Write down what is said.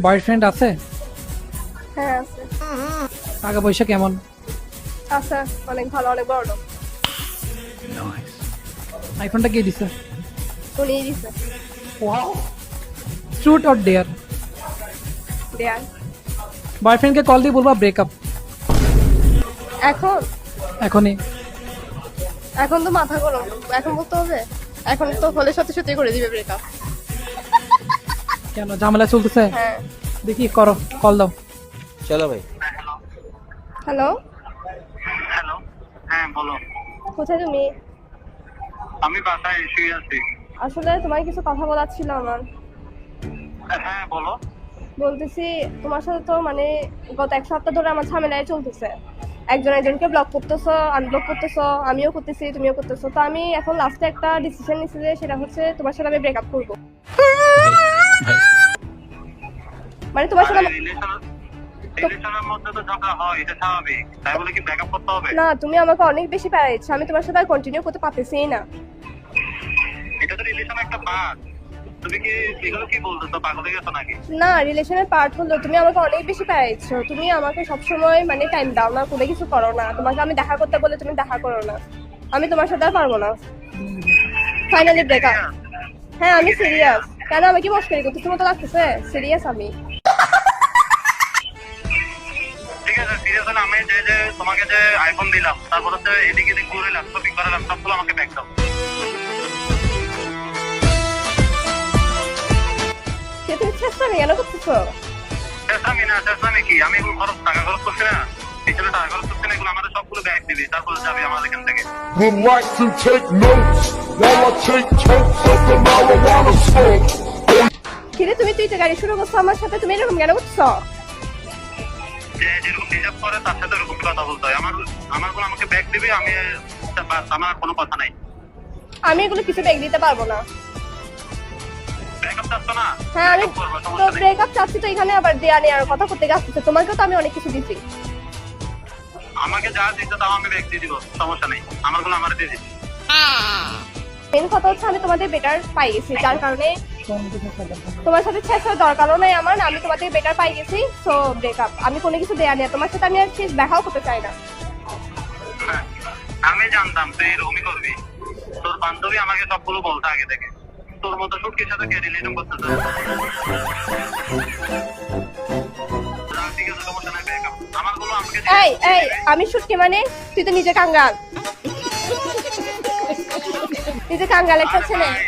Boyfriend আছে? হ্যাঁ আছে। টাকা পয়সা কেমন? আছে, অনেক ভালো, অনেক বড় লোক। আইফোনটা কে দিছে? উনিই দিছে। Wow, truth or dare? Dare. বয়ফ্রেন্ডকে কল দিয়ে বলবা ব্রেকআপ এখন এখনই। এখন তো মাথা গরম, এখন বলতে হবে? এখন তো হলে সত্যি সত্যি করে দিবে ব্রেকআপ। কেন, ঝামেলা চলতেছে? হ্যাঁ। দেখি করো, কল দাও। চলো ভাই। হ্যালো, হ্যালো, হ্যাঁ বলো। কোথায় তুমি? আমি বাসায় শুয়ে আছি। আসলে তোমার কিছু কথা বলার ছিল আমার। হ্যাঁ বলো। বলতেছি, তোমার সাথে তো মানে গত এক সপ্তাহ ধরে আমার ঝামেলায় চলতেছে। একজন একজনকে ব্লক করতেছো, আনব্লক করতেছো, আমিও করতেছি, তুমিও করতেছো। তো আমি এখন লাস্টে একটা ডিসিশন নিচ্ছি যে সেটা হচ্ছে তোমার সাথে আমি ব্রেকআপ করবো। মানে তোমার সাথে রিলেশনের মধ্যে তো ঝগড়া হয়, এটা স্বাভাবিক। তাই বলে কি ব্রেকআপ করতে হবে? না, তুমি আমাকে অনেক বেশি প্যারা দিচ্ছ, আমি তোমার সাথে আর কন্টিনিউ করতে পারতেছি না। এটা তো রিলেশনের একটা পার্ট। তুমি কি এগুলো কি বলতেছো? পাগল হয়ে গেছো নাকি? না, রিলেশনের পার্ট হলো তুমি আমাকে অনেক বেশি প্যারা দিচ্ছ। তুমি আমাকে সবসময় মানে টাইম দাও না, কোনো কিছু করো না। তোমাকে আমি দেখা করতে বলে তুমি দেখা করো না। আমি তোমার সাথে আর পারবো না। Finally breakup. হ্যাঁ আমি সিরিয়াস। কেন, আমি কি মস্করি করতেছি মতো লাগতেছে? সিরিয়াস আমি। ঠিক আছে, সিরিয়াস হলে আমি যে তোমাকে যে আইফোন দিলাম, তারপর হচ্ছে এদিকে এদিক ঘুরালাম, শপিং করালাম, সবগুলো আমাকে ব্যাক দাও। সে তুমি চেষ্টা নেই কেন করতেছো? চেষ্টামি না, চেষ্টামি কি? আমি এগুলো টাকা খরচ করছি না, পিছনে টাকা খরচ করছি না, এগুলো আমাদের সবগুলো ব্যাক দিবি, তারপর যাবি আমাদের এখান থেকে। Would like to take notes while I take totes of the marijuana smoke. কিরে তুমি তুই তো গাড়ি শুরু করছো আমার সাথে, তুমি এরকম কেন করছো? যে যেরকম ডিজার্ভ করে তার সাথে ওরকম কথা বলতে হয়। আমার গুলো আমাকে ব্যাক দিবি, আমি বাস, আমার আর কোনো কথা নাই। আমি এগুলো কিছু ব্যাগ দিতে পারবো না। ব্রেকআপ চাচ্ছ না? হ্যাঁ আমি Breakup করবো, তো সমস্যা নেই। ব্রেকআপ চাচ্ছি, তো এখানে আবার দেয়া নেওয়ার কথা করতে গেছে। তোমাকেও তো আমি অনেক কিছু দিছি। আমাকে যা দিতে তাও আমি ব্যাক দিয়ে দিব, সমস্যা নেই। আমার গুলো আমার দিয়ে দিচ্ছি। মেন কথা হচ্ছে আমি তোমাদের বেটার পাই গেছি, যার কারণে তোমার সাথে শেষ দরকারও নাই আমার। আমি তোমাদের বেটার পাই গেছি, সো ব্রেকআপ। আমি কোনো কিছু দেয়া নেই, তোমার সাথে আমি আর শেষ দেখাও করতে চাই না। হ্যাঁ, আমি জানতাম তুই এরকমই করবি। তোর বান্ধবী আমাকে সবগুলো বলতে আগে থেকে, তোর মতো সুটকির সাথে কে রিলেশন করতেছে। ঠিক আছে, সমস্যা নাই, ব্রেকআপ। আমার গুলো আমাকে দিয়ে এই এই দিবি। আমি শুটকি মানে? তুই তো নিজে কাঙ্গাল, নিজে কাঙ্গাল একটা আরে ছেলে। ভাই,